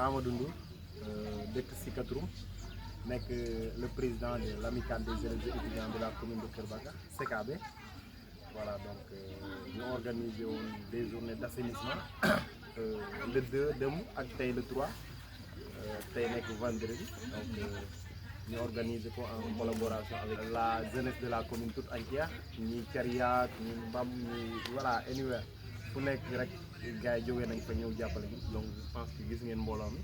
Amadou Ndour dëkk Sicap Rome nekk le président de l'amicale des élèves et étudiants de la commune de Kër Baka CKB. Voilà, donc ñu organisé woon des journées d'assainissement le 2 dem ak tey le 3 tey nekk vendredi, donc ñu organisé ko en collaboration avec la jeunesse de la commune toute entière, ñi Cariac ñi Mbam ñi voilà anywhere fu nekk rek gars yi jógee nañ fa ñëw jàppale gi. Donc je pense que gis ngeen mbooloo mi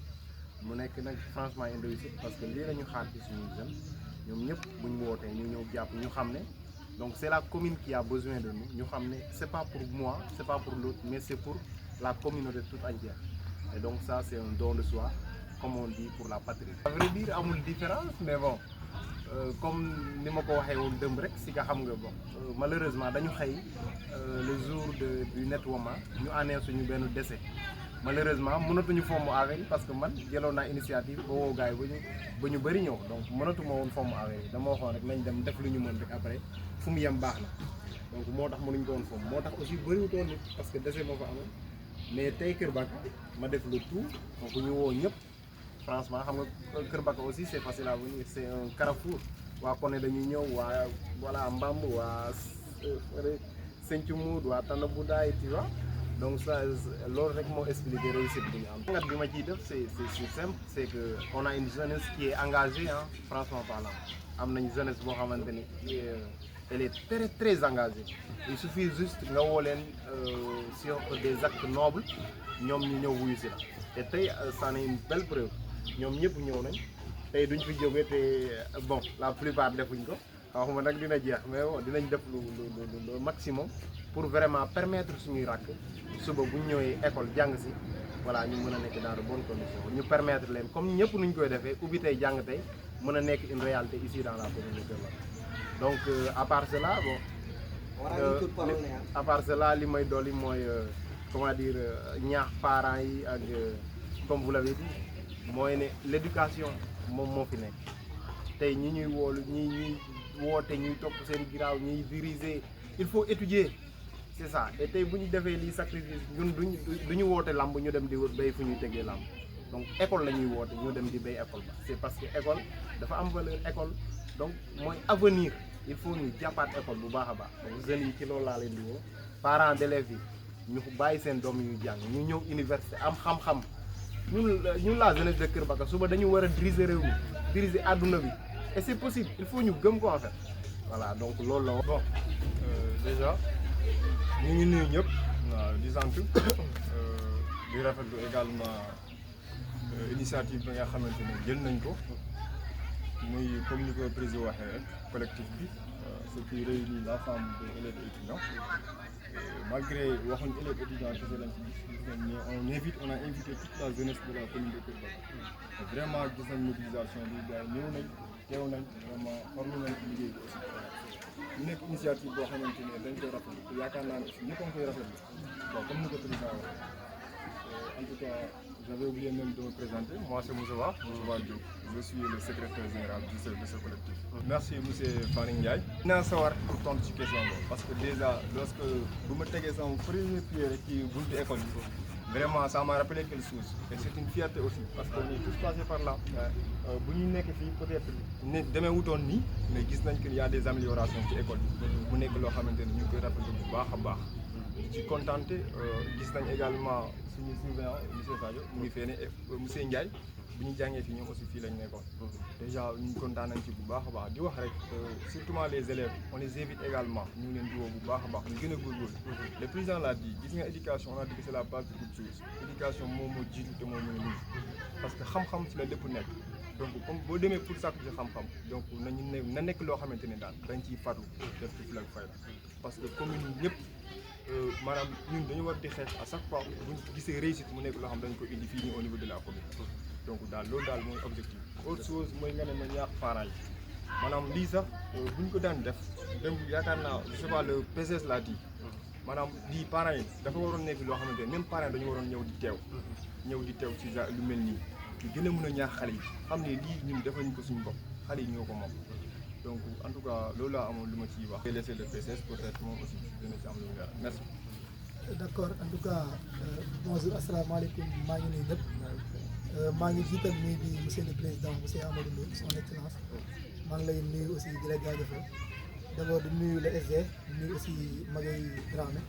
mu nekk nag franchement une réussite parce que lii la ñu xaar ci suñuy jeunes ñoom ñëpp bu ñu wootee ñu ñëw jàpp ñu xam ne donc c'est la commune qui a besoin de nous, ñu xam ne c'est pas pour moi, c'est pas pour l'autre, mais c'est pour la communauté toute entière. Et donc ça c'est un don de soi, comme on dit, pour la patrie. À vrai dire amul différence, mais bon comme ni ma ko waxee woon dëmb rek si nga xam nga bon malheureusement dañu xëy le jour du nettoiement ñu annonce suñu benn décès. Malheureusement mënatuñu fomm affaire yi parce que man jëloon naa initiative ba woo gars yi ba ñu bëri ñëw, donc mënatuma woon fomm affaire yi dama waxoon rek nañ dem def lu ñu mën rek après fu mu yem baax na. Donc moo tax mënuñ ko woon fomm, moo tax aussi bëriwutoon nit parce que décès moo fa amoon. Mais tey Kër Baka ma def le tout, donc ñu woo ñëpp franchement xam nga Kër Baka aussi c'est facile à venir, c'est un carrefour. waa Koné dañuy ñëw, waa voilà Mbamb, waa Sinthiou Mood, waa Tanaboudaay, tu vois. Donc ça loolu rek moo expliqué réussite bi ñu am. Ngat bi ma ciy def c'est simple, c'est que on a une jeunesse qui est engagée, hein, franchement parlant. Am nañ jeunesse boo xamante ni elle est très très engagée. Il suffit juste nga woo leen sur des actes nobles ñoom ñu ñëw wuyu si la. te tey ça est une belle preuve, ñoom ñëpp ñëw nañ tey duñ fi jógee te bon la plupart defuñ ko. waxuma nag dina jeex mais bon dinañ def lu maximum pour vraiment permettre suñuy rakk suba bu ñu ñëwee école jàng si voilà ñu mën a nekk dans de bonnes conditions, ñu permettre leen comme ñëpp nuñ koy defee ubbi tey jàng tey mën a nekk une réalité ici dans la commune de Kër Baka. Donc à part cela bon à part cela li may dolli mooy comment dire ñaax parents yi ak comme vous l'avez dit mooy ne l'éducation moom moo fi nekk. tey ñi ñuy woolu ñuy woote ñuy topp seen giraaw ñuy diriger, il faut étudier, c'est ça. Et tey bu ñu defee lii sacrifice ñun duñu woote lamb ñu dem di béy fu ñuy tegee lamb, donc école la ñuy woote ñu dem di béy école ba. C'est parce que école dafa am valeur, école donc mooy avenir, il faut ñu jàppaat école bu baax a baax. donc jeunes yi ci loolu laa leen di woo, parents d'élèves yi ñu bàyyi seen doom yu jàng ñu ñëw université am xam-xam. ñun la jeunesse de Kër Baka suba dañu war a diriger réew mi, diriger àdduna bi. Et c'est possible, il faut ñu gëm ko en fait. Voilà, donc loolu la. Bon déjà ñu ngi nuyu ñëpp di sant di rafetlu également initiative bi nga xamante ne jël nañ ko muy comme ni ko président waxee rek collectif bi ce qui réunit l'ensemble des élèves et étudiants. Malgré waxuñ élèves étudiants kese lañ ci gis mais on a invité toute la jeunesse de la commune de Kër Baka. Vraiment gis nañ mobilisation bi gars yi ñëw nañ. teew nañ vraiment farlu nañ ci liggéey bi aussi ñu nekk initiative boo xamante ne dañ koy rafetlu te yaakaar naa ne aussi ñëpp a ngi koy rafetlu. Bon comme ni ko président waxee en tout cas j'avais oublié même de me présenter, moi c'est Moussa Diop, je suis le secrétaire général de ce collectif. Merci monsieur Faring Ndiaye. dinaa sawar pour tontu ci question boobu parce que déjà lorsque bu ma tegee sama premier pied rek ci buntu école bi vraiment ça m'a rappelé quelque chose et c'est une fierté aussi parce que on est tous passés par là. bu ñu nekk fii peut-être ne demee wutoon nii mais gis nañ que y a des améliorations ci école bi mu nekk loo xamante ni ñu ngi koy rafetlu bu baax a baax. ci contenté gis nañ également suñu surveillant monsieur Sadio mu ngi fee ne monsieur Ndiaye bu ñu jàngee fii ñoom aussi fii lañ nekkoon. Déjà ñu kontaan nañ ci bu baax a baax di wax rek surtout les élèves on les invite également ñu ngi leen di woo bu baax a baax ñu gën a góorgóorlu. Le président l'a dit gis nga éducation on a dit que c'est la base de toute chose. Éducation moom moo jiitu te moom mooy parce que xam-xam ci la lépp nekk. Donc comme boo demee pour sàkku ci xam-xam donc nañu ne na nekk loo xamante ne daal dañ ciy farlu def ci flag fayda parce que commune yi ñëpp maanaam ñun dañu war di xeex à chaque fois bu ñu gisee réussite mu nekk loo xam dañ ko indi fii nii au niveau de la commune. Donc daal loolu daal mooy objectif. Autre chose mooy nga ne ma ñaax parents yi maanaam lii sax bu ñu ko daan def dem yaakaar naa je sais pas le PCS l'a dit maanaam lii parents yi dafa waroon nekk loo xamante ne même parents dañu waroon ñëw di teew ci lu mel nii. ñu gën a mën a ñaax xale yi xam ne lii ñun defañ ko suñu bopp xale yi ñoo ko moom. Donc en tout cas loolu laa amoon lu ma ciy wax. laisser le PCS peut-être moom aussi dina ci am lu leer. Merci. D'accord, en tout cas bonjour asalaamaaleykum maa ngi nuyu ñëpp maa ngi jiital nuyu bi monsieur le président monsieur Amadou Ndoye son excellence maa ngi lay nuyu aussi di la jaajëfal d'abord di nuyu le SG di nuyu aussi Magaye Dramé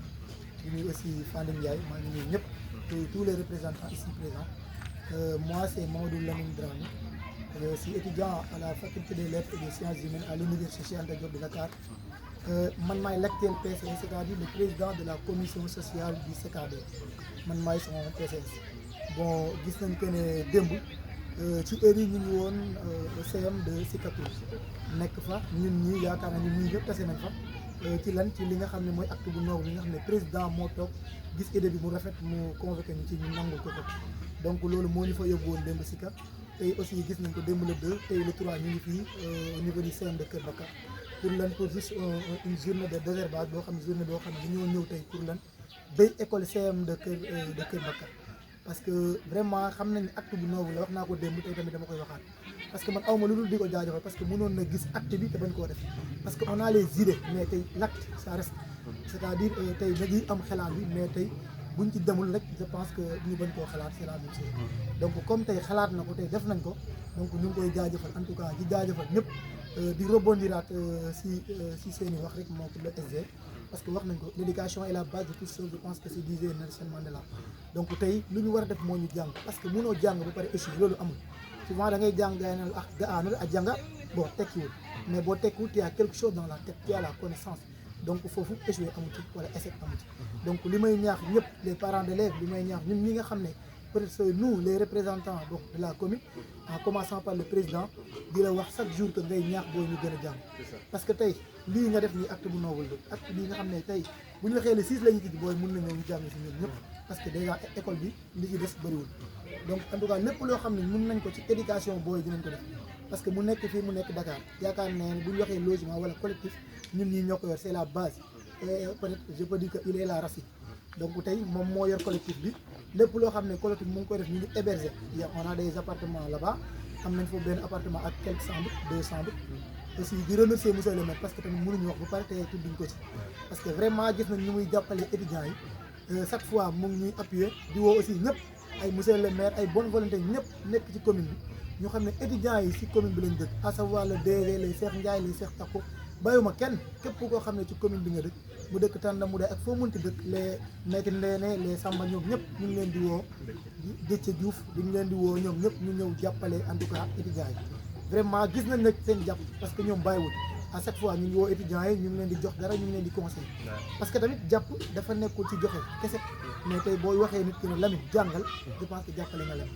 di nuyu aussi Fandine Ndiaye maa ngi nuyu ñëpp tous les représentants ici présents. Moi c'est Mamadou Lamine Dramé, je suis étudiant à la faculté des lettres et des sciences humaines à l'université Cheikh Anta Diop de Dakar. Man maay l'actuel PCS, c'est-à-dire le président de la commission sociale du CKD. Man maay son PCS. Bon gis nañ que ne démb ci heure yi ñu ngi woon CM de Sicapou nekk fa ñun ñii yaakaar naa ñun ñii yëpp tase nañ fa ci lan ci li nga xam ne mooy acte bu noble bi nga xam ne président moo toog gis idée bi mu rafet mu convoqué ñu ci ñu nangul ko ko donc loolu moo ñu fa yóbbu woon démb Sicap tey aussi gis nañ ko démb le 2 tey le 3 ñu ngi fii au niveau du CM de Kër Bakar pour lan pour juste une journée de désherbage boo xam ne journée boo xam ne ñoo ñëw tey pour lan béy école CM de Kër Bakar parce que vraiment xam nañ acte bu noble la wax naa ko démb tey tamit dama koy waxaat parce que man awma lu dul di ko jaajëfal parce que mënoon na gis acte bi te bañ koo def parce que on a les idées mais tey l'acte ça reste c'est-à-dire tey dañuy am xalaat bi mais tey buñ ci demul rek je pense que ñu bañ koo xalaat c'est la même chose donc comme tey xalaat na ko tey def nañ ko donc ñu ngi koy jaajëfal en tout cas di jaajëfal ñëpp di rebondiraat si seen i wax rek moo pour le SG parce que wax nañ ko l'éducation est la base de toute chose je pense que c'est disait Nelson Mandela donc tey lu ñu war a def moo ñu jàng parce que mënoo jàng ba pare échoué loolu amul souvent da ngay jàng gars yi ne la ah a jànga bon tekkiwul mais boo tekkiwul tu as quelque chose dans la tête tu as la connaissance donc foofu échoué amu ci wala échec amu ci donc li may ñaax ñëpp les parents d'élèves li may ñaax ñun ñi nga xam ne peut-être nous les représentants donc de la commune en commençant par le président di la wax chaque jour que ngay ñaax booy ñu gën a jàng parce que tey lii nga def nii acte bu noble la acte bii nga xam ne tey bu ñu waxee le 6 la ñu tijji booy mën na ñëw ñu jàng si ñun ñëpp parce que déjà école bi li ci des bëriwul donc en tout cas lépp loo xam ne mën nañ ko ci éducation booy dinañ ko def parce que mu nekk fii mu nekk Dakar yaakaar ne bu ñu waxee logement wala collectif ñun ñii ñoo ko yor c'est la base et peut-être je peux dire que il est la racine donc tey moom moo yor collectif bi lépp loo xam ne collectif mu ngi koy def ñu ngi héberger on a des appartements là-bas am nañ foofu benn appartement ak quelques chambres 2 chambres aussi di remercier monsieur le maire parce que tamit mënuñu wax bu pare te tudduñ ko ci parce que vraiment gis nañ ñu muy jàppale étudiants yi chaque fois mu ngi ñuy appuyer di woo aussi ñëpp ay monsieur le maire ay bonne volonté ñëpp nekk ci commune bi ñu xam ne étudiants yi ci commune bi lañ dëkk à savoir le DG les Cheikh Ndiaye les Cheikh Tako bàyyuma kenn képp koo xam ne ci commune bi nga dëkk mu dëkk Tanda mu day ak foo mënti dëkk les Maître Ndéné les Samba ñoom ñëpp ñu ngi leen di woo Déthié Diouf di ñu leen di woo ñoom ñëpp ñu ñëw jàppale en tout cas étudiants yi vraiment gis nañ nag seen jàpp parce que ñoom bàyyiwul à chaque fois ñu ngi woo étudiants yi ñu ngi leen di jox dara ñu ngi leen di conseil parce que tamit jàpp dafa nekkul ci joxe kese mais tey booy waxee nit ki ne Lamine jàngal je pense que jàppale nga leen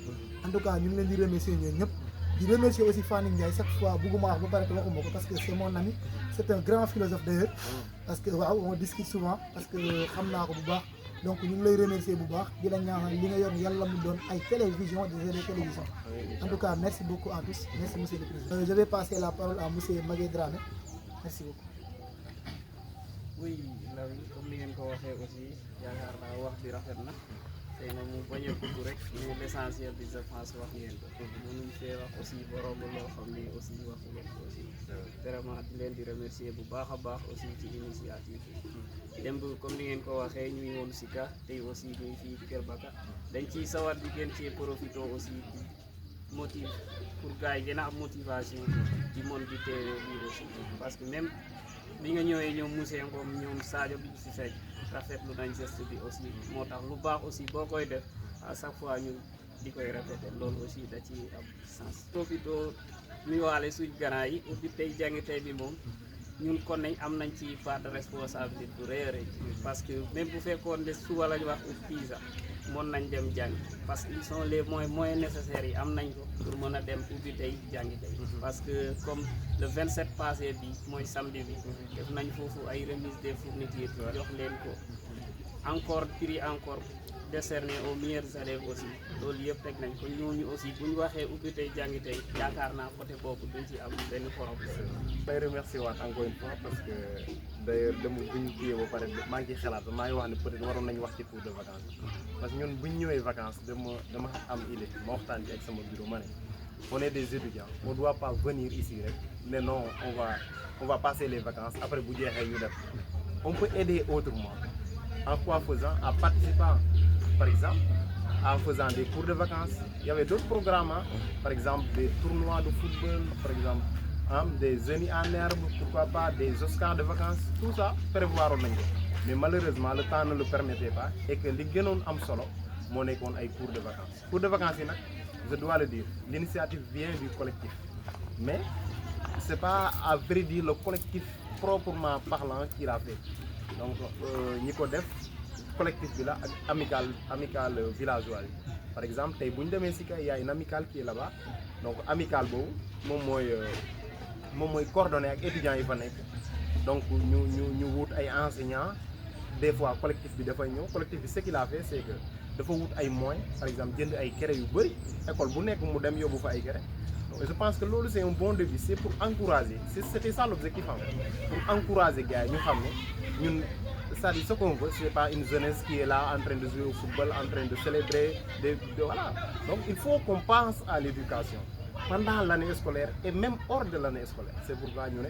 en tout cas ñu ngi leen di remercier ñoom ñëpp di remercier aussi Fandine Ndiaye chaque fois bugguma wax ba pare te waxuma ko parce que c'est mon ami c'est un grand philosophe d'ailleurs parce que waaw on discute souvent parce que xam naa ko bu baax donc ñu ngi lay remercier bu baax di la ñaanal li nga yor yàlla mu doon ay télévision des télévisions en tout cas merci beaucoup à tous merci monsieur le président je vais passer la parole à monsieur Magaye Dramé merci beaucoup. oui Lawi comme ni ngeen ko waxee aussi yaakaar naa wax bi rafet na tey na mu bañ a gudd rek mais l'essentiel bi je pense wax ngeen ko mënuñ fee wax aussi borom loo xam ni aussi waxu leen ko aussi vraiment di leen di remercier bu baax a baax aussi ci initiative bi démb comme ni ngeen ko waxee ñuy woon Sicap tey aussi ñuy fii Kër Bakar dañ ciy sawar di gën cee profité aussi di motive pour gars yi gën a am motivation di mën di teewee lii aussi parce que même bi nga ñëwee ñoom monsieur Ngom ñoom Sadio bi si fekk rafetlu nañ geste bi aussi moo tax lu baax aussi boo koy def à chaque fois ñu di koy répéter loolu aussi da ci am sens profité mi waale suñ ganaar yi ubbi tey jàngi tey bi moom ñun kon nañ am nañ ci part de responsabilité bu rëy a rëy parce que même bu fekkoon ne suba lañ wax ut kii sax mën nañ dem jàngi parce que ils sont les moyens nécessaires yi am nañ ko pour mën a dem ubbi tey jàngi tey parce que comme le 27 passé bi mooy samedi bi def nañ foofu ay remise des fournitures jox leen ko encore prix encore décerné aux meilleurs élèves aussi loolu yëpp teg nañ ko ñooñu aussi bu ñu waxee ubbi tey jàngi tey yaakaar naa côté boobu duñ ci am benn problème. may remercier waat encore une fois parce que d'ailleurs dama bu ñu kiyee ba pare maa ngi ciy xalaat maa ngi wax ne peut-être waroon nañu wax ci cours de vacances parce que ñun bu ñu ñëwee vacances dama am idée ma waxtaan ci ak sama bureau ma ne on est des étudiants on doit pas venir ici rek mais non on va passer les vacances après bu jeexee ñu def on peut aider autrement en quoi faisant en participant par exemple en faisant des cours de vacances. Il y avait d'autres programmes, hein. Par exemple des tournois de football, par exemple des zéniths en herbe, pourquoi pas des Oscars de vacances, tout ça prévoir. Mais malheureusement le temps ne le permettait pas et que li gënoon am solo moo nekkoon ay cours de vacances. Cours de vacances yi nag je dois le dire, l'initiative vient du collectif, mais c'est pas à vrai dire le collectif proprement parlant qui l'a fait. Donc ñi ko def collectif bi la ak amical villageois yi. Par exemple tey bu ñu demee Sika y a une amicale qui est là-bas, donc amicale boobu moom mooy coordonné ak étudiants yi fa nekk. Donc ñu wut ay enseignants, des fois collectif bi dafay ñëw, collectif bi ce qu'il a fait c'est que dafa wut ay moyens, par exemple jënd ay kere yu bëri, école bu nekk mu dem yóbbu fa ay kere. Je pense que loolu c'est un bon début, c'est pour encourager, c'était ça l'objectif en fait, pour encourager gars yi ñu xam ne ñun c'est-à-dire ce qu'on veut, c'est pas une jeunesse qui est là en train de jouer au football, en train de célébrer, voilà. Donc il faut qu'on pense à l'éducation pendant l'année scolaire et même hors de l'année scolaire. C'est pourquoi ñu ne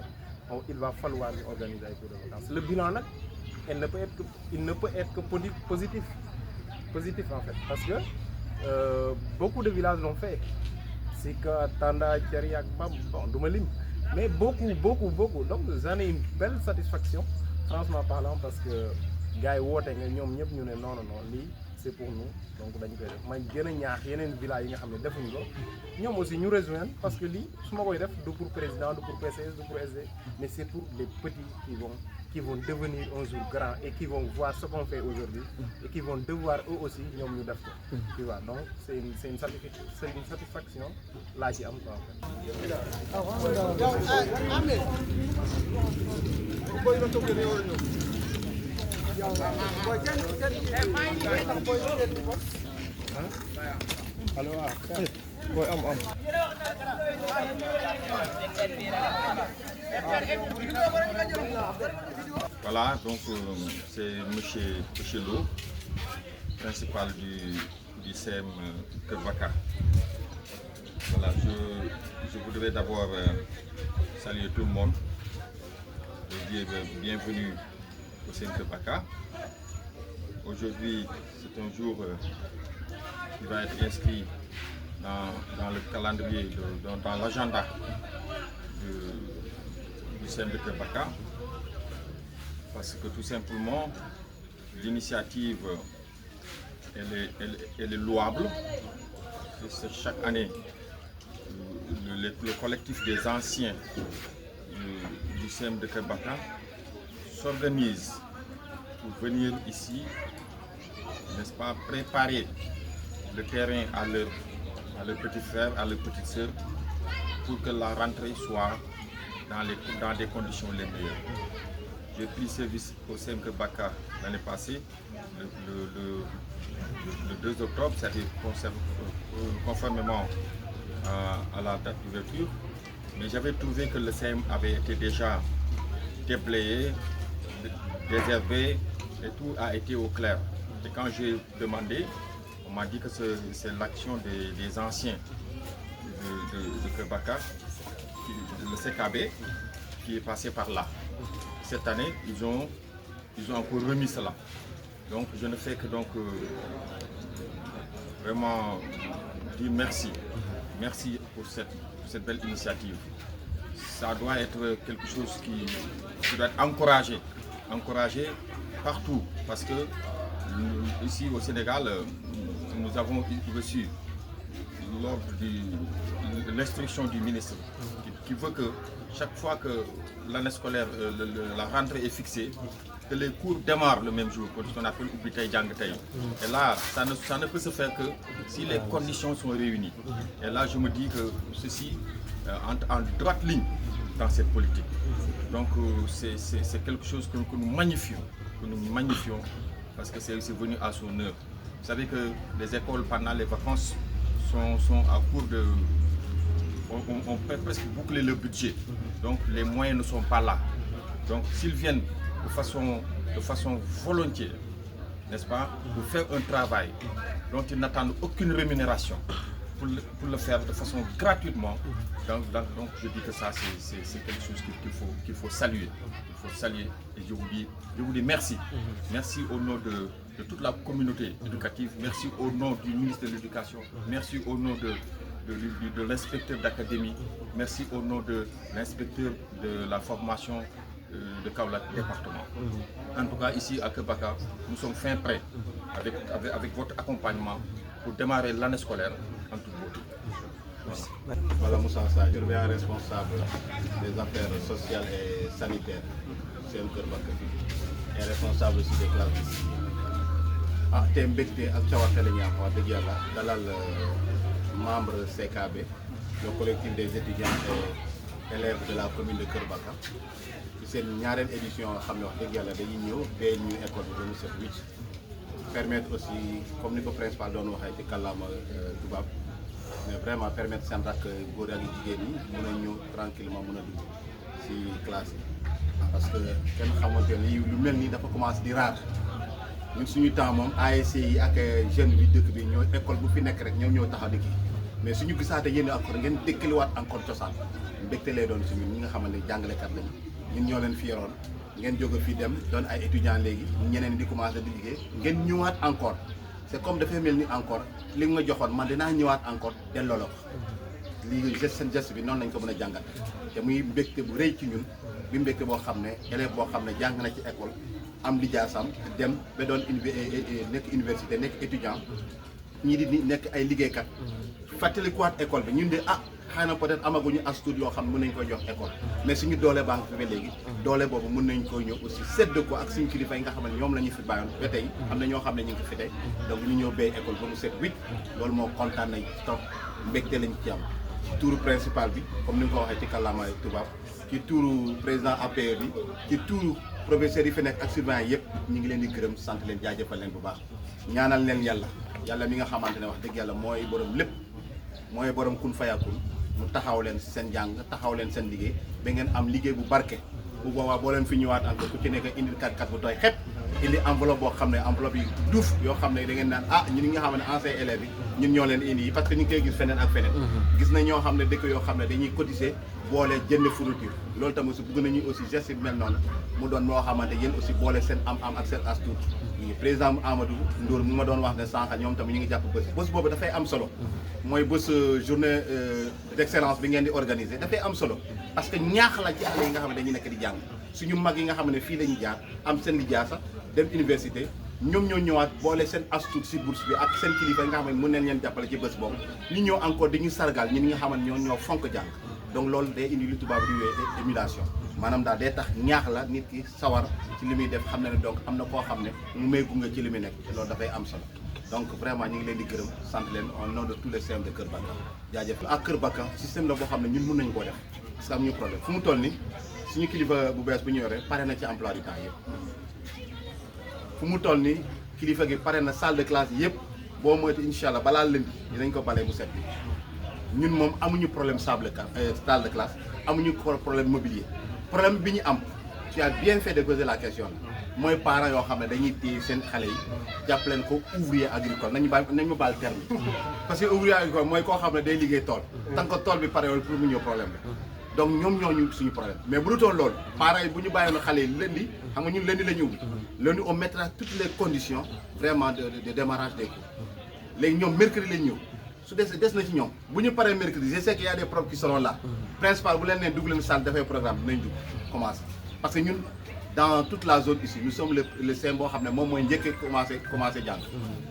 il va falloir organiser ay cours de vacances. Le bilan nag il ne peut être que positif en fait, parce que beaucoup de villages l'ont fait. Sika, Tanda, Thiari ak Bam, bon du ma lim, mais beaucoup. Donc j'en ai une belle satisfaction, franchement parlant, parce que gars yi woote nga ñoom ñëpp ñu ne non lii c'est pour nous, donc dañ koy def. may gën a ñaax yeneen village yi nga xam ne defuñu ko ñoom aussi ñu rejoindre, parce que lii su ma koy def du pour président, du pour PCS, du pour SD, mais c'est pour les petits qui vont devenir un jour grands et qui vont voir ce qu'on fait aujourd'hui et qui vont devoir eux aussi ñoom ñu def ko. Tu vois, donc c'est une satisfaction laa ci am quoi en fait. Voilà, donc c'est Monsieur Lo, principal du CM Kër Bakar. Voilà, je voudrais d'abord saluer tout le monde et dire bienvenue au CM Kër Bakar. Aujourd'hui, c'est un jour qui va être inscrit dans le calendrier, dans l'agenda du CM de Kër Bakar, parce que tout simplement l'initiative elle est louable. C'est chaque année le collectif des anciens du CM de Kër Bakar s'organise pour venir ici, n'est-ce pas, préparer le terrain à leurs petits frères, à leurs petites sœurs, pour que la rentrée soit dans des conditions les meilleures. J'ai pris service au CM Kër Bakar l'année passée, le 2 octobre, c'est-à-dire conformément à la date d'ouverture, mais j'avais trouvé que le CM avait été déjà déblayé, déshervé et tout a été au clair. Et quand j'ai demandé, on m'a dit que c'est l'action des anciens de Kër Bakar, le CKB, qui est passé par là. Cette année, ils ont encore remis cela. Donc je ne fais que vraiment dire merci. Merci pour cette belle initiative. Ça doit être quelque chose qui doit être encouragé partout, parce que ici au Sénégal, nous avons reçu l'ordre de l'instruction du ministre qui veut que chaque fois que l'année scolaire, la rentrée est fixée, que les cours démarrent le même jour, ce qu'on appelle Ubbi Tay Jàng Tay. Et là, ça ne peut se faire que si les conditions sont réunies. Et là, je me dis que ceci entre en droite ligne dans cette politique. Donc c'est quelque chose que nous magnifions, parce que c'est venu à son heure. Vous savez que les écoles pendant les vacances sont à court de... On peut presque boucler le budget, donc les moyens ne sont pas là. Donc s'ils viennent de façon volontiers, n'est-ce pas, pour faire un travail dont ils n'attendent aucune rémunération, pour le faire de façon gratuitement. Donc je dis que ça c'est quelque chose qu'il faut saluer. Il faut saluer et je vous dis merci. Merci au nom de toute la communauté éducative, merci au nom du ministre de l'Éducation, merci au nom de l'inspecteur d'académie, merci au nom de l'inspecteur de la formation de Kaolack département. En tout cas ici à Kër Baka, nous sommes fin prêts avec votre accompagnement pour démarrer l'année scolaire en toute beauté. Voilà Moussa Sa, surveillant responsable des affaires sociales et sanitaires CM Kër Baka et responsable aussi des classes ici. Tey mbégte ak cawarte la ñu am wax dëgg yàlla dalal membre CKB, le collectif des étudiants et élèves de la commune de Kër Baka. C'est une ñaareel édition xam ne wax dëgg yàlla dañuy ñëw bee ñu école bi ba mu set wicc permettre aussi comme ni ko principal doon waxee ci kàllaama tubaab mais vraiment permettre seen rakk góor ak jigéen ñi mën a ñëw tranquillement mën a dugg ci classe yi parce que kenn xamante ne lu mel nii dafa commencé di raar ñun suñu temps moom ASC yi ak jeune bi dëkk bi ñoo école bu fi nekk rek ñoom ñoo taxaw di kii mais suñu gisaate yéen encore ngeen dëkkaliwaat encore cosaan mbégte lay doon si ñun ñi nga xamante ne jàngalekat lañu ñun ñoo leen fi yoroon ngeen jóge fii dem doon ay étudiants léegi ñeneen di commencé di liggéey ngeen ñëwaat encore c'est comme dafay mel ni encore li nga joxoon man dinaa ñëwaat encore delloo la ko lii seen geste bi noonu lañ ko mën a jàngat te muy mbégte bu rëy ci ñun bi mbégte boo xam ne élève boo xam ne jàng na ci école am lijaasam dem ba doon nekk université nekk étudiant ñii di nekk ay liggéeykat fàttalikuwaat école bi ñun de xëy na peut-être amaguñu as tuut yoo xam ne mën nañ koy jox école mais suñu doole banque bi ba léegi doole boobu mën nañ koy ñëw aussi sedd ko ak suñu kilifa yi nga xam ne ñoom la ñu fi bàyyoon ba tey am na ñoo xam ne ñu ngi fi tey donc ñu ñëw bay école ba mu set wicc loolu moo kontaan nañ trop mbégte lañ ci am ci tuuru principal bi comme ni nga ko waxee ci kàllaamaay tubaab ci tuuru président APR bi ci tuuru professeurs yi fi nekk ak surveillant yëpp ñu ngi leen di gërëm sant leen jaajëfal leen bu baax ñaanal leen yàlla mi nga xamante ne wax dëgg yàlla mooy borom lépp mooy borom kun fayakun mu taxaw leen seen jàng taxaw leen seen liggéey ba ngeen am liggéey bu barke bu boobaa boo leen fi ñëwaat encore ku ci nekk indi kat bu tooy xepp indi enveloppe boo xam ne enveloppe yi duuf yoo xam ne da ngeen naan ñun nga xam ne anciens élèves yi ñun ñoo leen indi yi parce que ñu ngi koy gis feneen ak feneen gis na ñoo xam ne dëkk yoo xam ne dañuy cotiser boole jënd fourniture loolu tamit aussi bëgg nañu aussi geste bi mel noonu mu doon moo xamante yéen aussi boole seen am ak seen as tuut ñu ngi président Amadou Ndour mu ma doon wax ne sànq ñoom tamit ñu ngi jàpp bés boobu dafay am solo mooy bés journée d'excellence bi ngeen di organiser dafay am solo parce que ñaax la ci xale yi nga xam ne dañuy nekk di jàng suñu mag yi nga xam ne fii lañuy jaar am seen lijaasa dem université ñoom ñoo ñëwaat boole seen as tuut si bourse bi ak seen kilifa yi nga xam ne mën nañ leen jàppale ci bés boobu ñu ñëw encore dañuy sargal ñi nga xam ne ñoo fonk jàng donc loolu day indi lu tubaab di woowe émulation maanaam daal day tax ñaax la nit ki sawar ci li muy def xam ne donc am na koo xam ne mu may gunge ci li muy nekk te loolu dafay am solo donc vraiment ñu ngi leen di gërëm sant leen au nom de tous les CM de Kër Baka jaajëf ak Kër Baka système la boo xam ne ñun mën nañu koo def parce que am ñu problème fu mu toll ni suñu kilifa bu bees bu ñu yoree pare na ci emploi du temps yëpp fu mu toll ni kilifa gi pare na salle de classe yëpp boo moytu incha allah balaa lënd dinañ ko balee mu set bi ñun moom amuñu problème salle de classe amuñu problème mobilier problème bi ñu am tu as bien fait de poser la question mooy parents yoo xam ne dañuy téye seen xale yi jàpp leen ko ouvrier agricole nañu ma baal terme parce que ouvrier agricole mooy koo xam ne day liggéey tool tant que tool bi parewul pour mu ñëw problème la donc ñoom ñooñu suñu problème mais bu dutoon loolu parents yi bu ñu bàyyoon xale yi lundi xam nga ñun lundi la ñu ubbi lundi on mettra toutes les conditions vraiment de démarrage des cours léegi ñoom mercredi lañ ñëw su des na ci ñoom bu ñu paree mercredi je sais qu'il y a des profs qui seront là principal bu leen nee dugg leen salle dafay programme dinañ dugg commencé parce que ñun dans toute la zone ici nous sommes le CM boo xam ne moom mooy njëkkee commencé jàng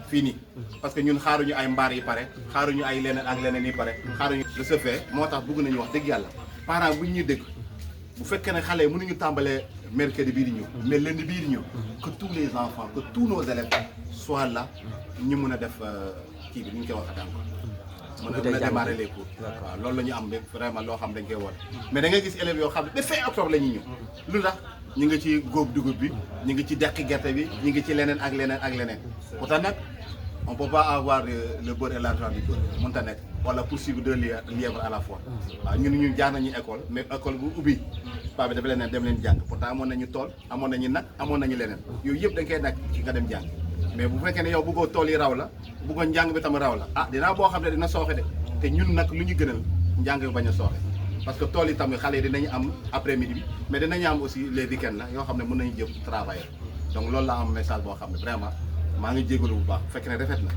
fii nii parce que ñun xaaruñu ay mbaar yi pare xaaruñu ay leneen ak leneen yi pare xaaruñu de ce fait moo tax bëgg nañu wax dëgg yàlla parents bu ñu dégg bu fekkee ne xale yi mënuñu tàmbalee mercredi bii di ñëw mais lundi bii di ñëw que tous les enfants que tous nos élèves soient là ñu mën a def kii bi ni ñu koy waxatee encore mën a démarrer les cours waaw loolu la ñu am vraiment loo xam dañ koy woote mais da ngay gis élèves yoo xam ne ba fin octobre la ñuy ñëw lu tax ñu ngi ci góob dugub bi ñu ngi ci deqi gerte bi ñu ngi ci leneen ak leneen ak leneen pourtant nag on peut pas avoir le beurre et l'argent du beurre mënta nekk wala poursuivre deux lièvres à la fois waaw ñun jaar nañu école mais école bu ubbi paa bi dafa leen dem leen jàng pourtant amoon nañu tool amoon nañu nag amoon nañu leneen yooyu yëpp dañ koy nag ci nga dem jàng mais bu fekkee ne yow bëggoo tool yi raw la bëggoo njàng bi tam raw la ah dinaa boo xam ne dina sooxe de te ñun nag lu ñu gënal njàng bi bañ a sooxe parce que tool yi tamit xale yi dinañu am après midi bi mais dinañu am aussi les week-ends la yoo xam ne mën nañu jëm travailler donc loolu laa am message boo xam ne vraiment maa ngi jégalu bu baax bu fekkee ne rafet na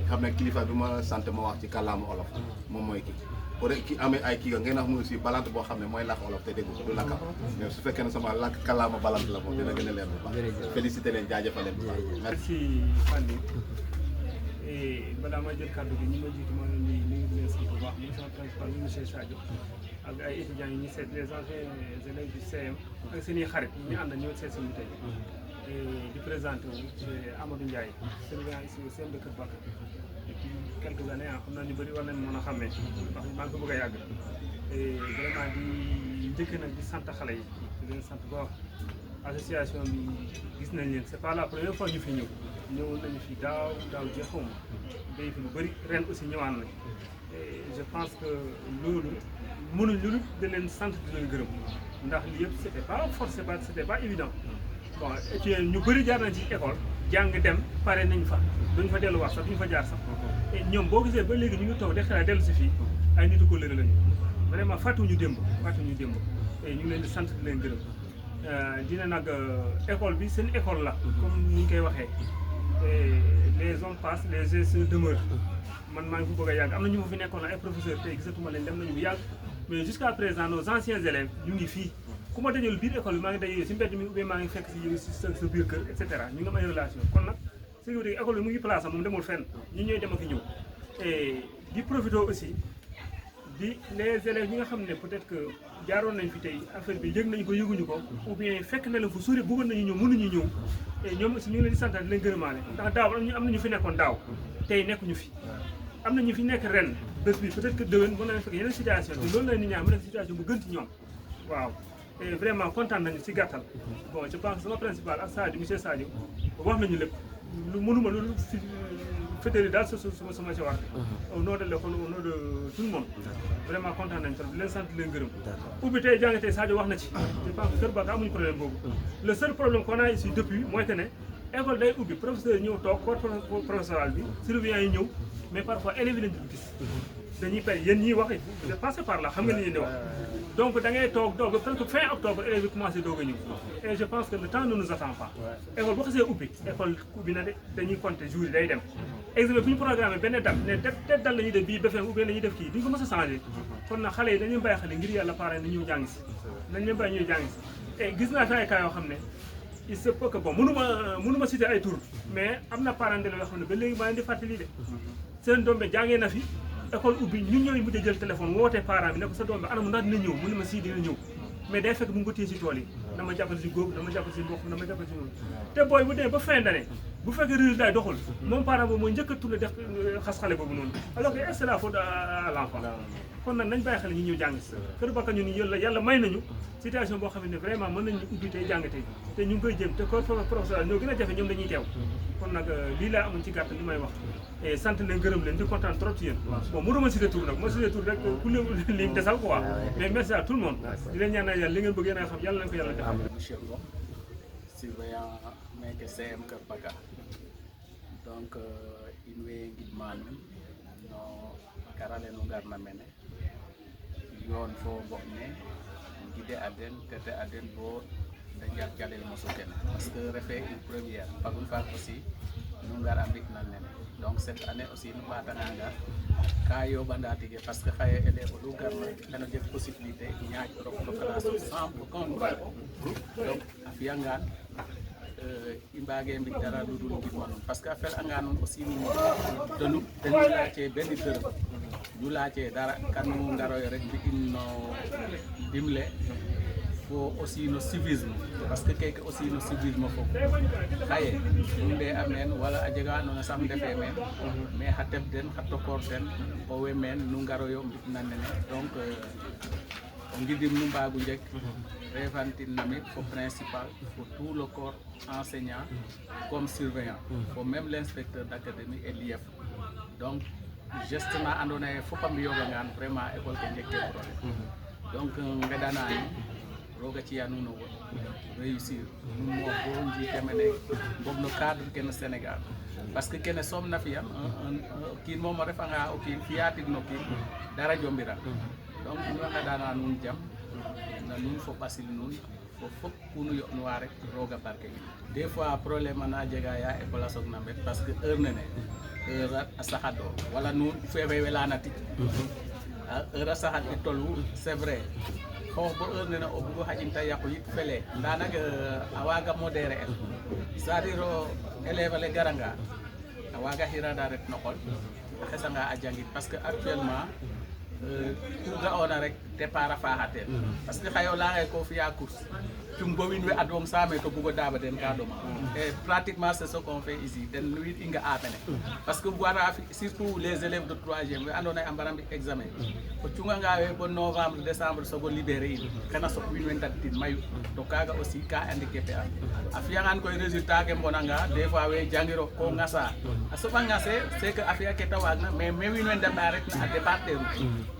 xam ne kilifa bi ma sant ma wax ci kàllaama olof moom mooy kii pour ki amee ay kii ngeen wax mu aussi balante boo xam ne mooy làkk olof te déggu du lakkam mais su fekkee ne sama làkk kàllaama balante la moom dina gën a leer bu baax félicité leen jaajëfal leen bu baax merci Fally balaa may jël kàddu gi ñi ma jiitu ma leen di nuyu di leen sant bu baax muy sama principal muy monsieur Sadio ak ay étudiants yi ñu seet les anciens élèves du CM ak seen i xarit ñu ànd ñëw seet suñu tey di présenté wu c'est Amadou Ndiaye surveillant ici au CM de Kër Baka depuis quelques années xam naa ñu bëri war nañ mën a xàmmee ndax maa ngi ko bëgg a yàgg vraiment di njëkk nag di sant xale yi di leen sant bu baax association bi gis nañ leen c'est pas la première fois ñu fi ñëwoon nañu fi daaw jeexuma day fi lu bëri ren aussi ñëwaan nañ je pense que loolu mënuñ lu da leen sant di leen gërëm ndax li yëpp c'était pas évident bon étudiants ñu bëri jaar nañ ci école jàng dem pare nañ fa duñ fa delluwaat sax duñ fa jaar sax et ñoom boo gisee ba léegi ñu ngi toog de xalaat dellu si fii ay nitu ko lëre lañu vraiment fàttuñu démb et ñu ngi leen di sant di leen gërëm dina nag école bi seen école la comme ni ñu koy waxee les hommes passent les gestes demeurent man maa ngi fi bëgg a yàgg am na ñu ma fi nekkoon ay professeurs tey gisatuma leen dem nañu bu yàgg mais jusqu'à présent nos anciens élèves ñu ngi fii ku ma dajal biir école bi maa ngi dajee si mbedd mi ou bien maa ngi fekk si sa biir kër et cetera ñu ngi am ay relation kon nag sécurité école bi mu ngi place am moom demul fenn ñu ñooy dem ak ñëw et di profité aussi di les élèves ñi nga xam ne peut-être que jaaroon nañ fi tey affaire bi yëg nañ ko yëguñu ko ou bien fekk na la fu sori bëggoon nañu ñëw mënuñu ñëw et ñoom aussi ñu ngi leen di sant di leen gërëmaale ndax daaw am nañu fi nekkoon daaw tey nekkuñu fi am na ñu fi nekk ren bés bi peut-être que déwén mën na fekk yeneen situation te loolu la nit ñaa mu nekk situation bu gën ci ñoom waaw et vraiment kontaan nañu ci gàttal bon je pense que sama principal ak Sadio monsieur Sadio wax nañu lépp lu mënuma lu fédéré daal sama ci war au nom de l'école au nom de tout le monde vraiment kontaan nañu trop di leen sant di leen gërëm ubbi tey jàng tey Sadio wax na ci je pense que Kër Baka amuñu problème boobu le seul problème qu'on a ici depuis mooy que ne école day ubbi professeur yi ñëw toog corps professoral bi surveillant yi ñëw mais parfois élèves yi lañ dul gis dañuy pay yéen ñiy wax vous êtes passé par là xam nga ni ñuy di wax donc da ngay toog ba presque fin octobre élèves yi commencé doog a ñëw et je pense que le temps ne nous attend pas école boo xasee ubbi école ubbi na de dañuy compter jours yi day dem examen bu ñu programmé benn date ne date la ñuy def bii BFEM ou bien dañuy def kii duñ ko mës a changé kon nag xale yi dañuy bàyyi xale ngir yàlla parents yi ñëw jàng si nañ leen bàyyi ñuy jàng si et gis naa fi ay cas yoo xam ne il se peut que bon mënuma citer ay tour mais am na parents d'élèves yoo xam ne ba léegi maa leen di fàttali de seen doom bi jàngee na fi école ubbi ñun ñooy mujj a jël téléphone woote parent bi ne ko sa doom bi anam ndax dina ñëw mu ne ma sii dina ñëw mais day fekk mu ngi ko téye si tool yi dama jàppale si góob dama jàppale si mboq dama jàppale si noonu te booy bu demee ba fin d'année bu fekkee résultat yi doxul moom parent boobu mooy njëkk a tourné def xas xale boobu noonu alors que c'est la faute à l'enfant kon nag nañ bàyyi xale ñu ñëw jàng si Kër Baka ñun yàlla may nañu situation boo xam ne vraiment mën nañu ubbi tey jàng tey te ñu ngi koy jéem te corps professoral ñoo gën a jafe ñoom dañuy teew kon nag lii laa amoon ci gàttal li may wax et sant leen gërëm leen di kontaan trop ci yéen bon mu dama cité tour nag moo cité tour rek ku li desal quoi mais merci à tout le monde di leen ñaanal yàlla li ngeen bëgg yéen a xam yàlla nañ ko yàlla defal monsieur Ngom surveillant meke CM Kër Baka donc in way ngidma nuun no karale nu ngarna mene yoon fo gox ne ngide a den tete a den bo de njar calel mosu kene parce que refe une première fagun faak aussi nu ngar a mbi nan nene donc cette année aussi nu ɓatanga ngar ka yoɓanda tige parce que xaye élève lu garna xano jeg possibilité ñaaƴ rok no classe sans aucun problème donc a fiyangan i mbage mbi dara lu dul ngidma nuun parce que a fel'anga nuun aussi nuun donu ten ñu laace benn dërëm ñu laace dara kanu ngaroyo rek mbi'in no dimle fo aussi no civisme parce que keke aussi no civisme fo xaye nu nde a meen wala a jega andoona sax ndefe meen mais xa teɓ den xa tokoor ten owe meen nu ngaroyo mbi'na nene donc o ngidim nu mbaagu njeg refantin namit fo principal fo tout le corps enseignant comme surveillant fo même l'inspecteur d'académie et l'IEF donc geste na andoona yee fop a mbi'oogangaan vraiment école ke njegkee problème donc ngeɗana roga ci yanu no réussir nun mo bo njite mene bog no cadre kene Sénégal parce que kene soom na fiyan kiin moom a refanga o kiin fiyatig no kiin dara jombira donc in way nqeɗana nuun jam na nuun fo ɓasil nuun fo fop kunu yo'nuwa rek roga barke in des fois problème ana jega ya école a soog na mbet parce que heure nene heure a saxad o wala nuun fefe welana tig heure a saxad i tolu c'est vrai xoox bo heure nene o bugo xaƴin ta yaqu yit fele nda nak a waga modéré el c'est-à-dire o élève ale garanga a waga xiranda ret no qol a xesanga a jangit parce que actuellement ku ga'oona rek départ a faaxa teen parce que xaye o layanga ko fi'a course cum bo wiin we adwong 100 mètres o bugo daaba den ka ɗoma et pratiquement c'est ce qu'on fait ici den wiin i nga'a mene parce que wara fi surtout les élèves de 3e we andoona yee a mbara mbi examen o cunganga we bo novembre décembre soog o libérer in xena soɓ wiin we ndadtin mayu to kaaga aussi ka handicapé a fi'angaan koy résultat ke mbonanga des fois we jangiro ko ngasa a soɓa ngase c'est que a fi'a ke ta waagna mais wiin we ndanda rek na a départeru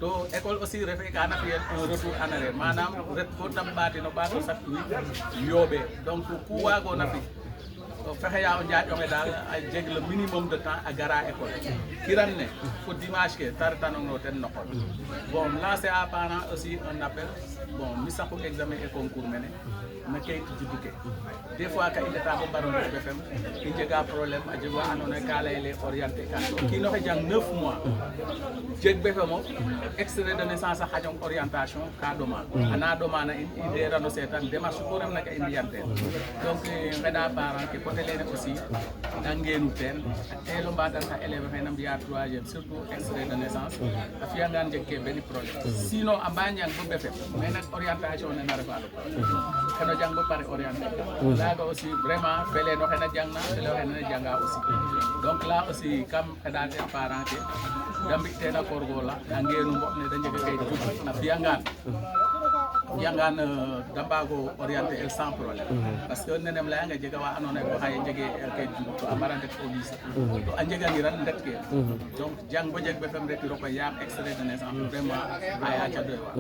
to école aussi refe kana fi'el un retour en arrière manam ret bo tam ɓaatino ɓaato sat yooɓe donc ku waagoona fi fexeya o njaaƴonge daal a jeg le minimum de temps a gara école kiran ne fo dimanche ke ta retanongo ten no qol bon lancer à parents aussi un appel bon mi saqu examen et concours mene na keyitu juddu ke des fois ka i ndeta bo mbaro ndet BFEM i njega problème a jeg wa andoona yee ka layele orienté kan o kiin oxe jang 9 mois jeg BFEM of extrait de naissance a xaƴong orientation ka ɗoma ana ɗomana in i ndeerano seetan démarche ku refna ka i mbi'an teen donc ngeɗa parent ke côté lene aussi da ngeenu teen a teel o mbaɗan xa élève xe na mbi'a 3e surtout extrait de naissance a fi'angaan jeg ke benn problème sinon a mbaa njang bo BFEM mais nak orientation ne na refa le problème jang bo pare orienté laga aussi vraiment fele no xena jang na fele xena janga aussi donc là aussi kam xedate parent ke da mbi tena korgola da ngenu mbok ne da njega kay djub na fiyangan da mbago orienté el sans problème parce que nenem laya nga jega wa andoona yee ko xaye jege kay djub to a mbara ndet au lycée to a njegangiran ndet ke donc jang bo jeg BFEM rek roko yaam extrait de naissance vraiment a yaaca doy wa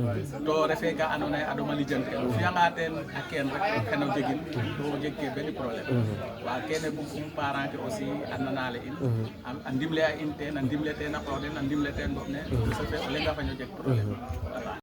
to refe ka andoona yee a ɗoma lijante el fiyanga teen a keen rek xeno jegin to jeg ke benn problème wa kene bugum parent ke aussi a nanale in a ndimle a in teen a ndimle teen a qoox den a ndimle teen boɓ ne so fe o lenga faño jeg problème voilà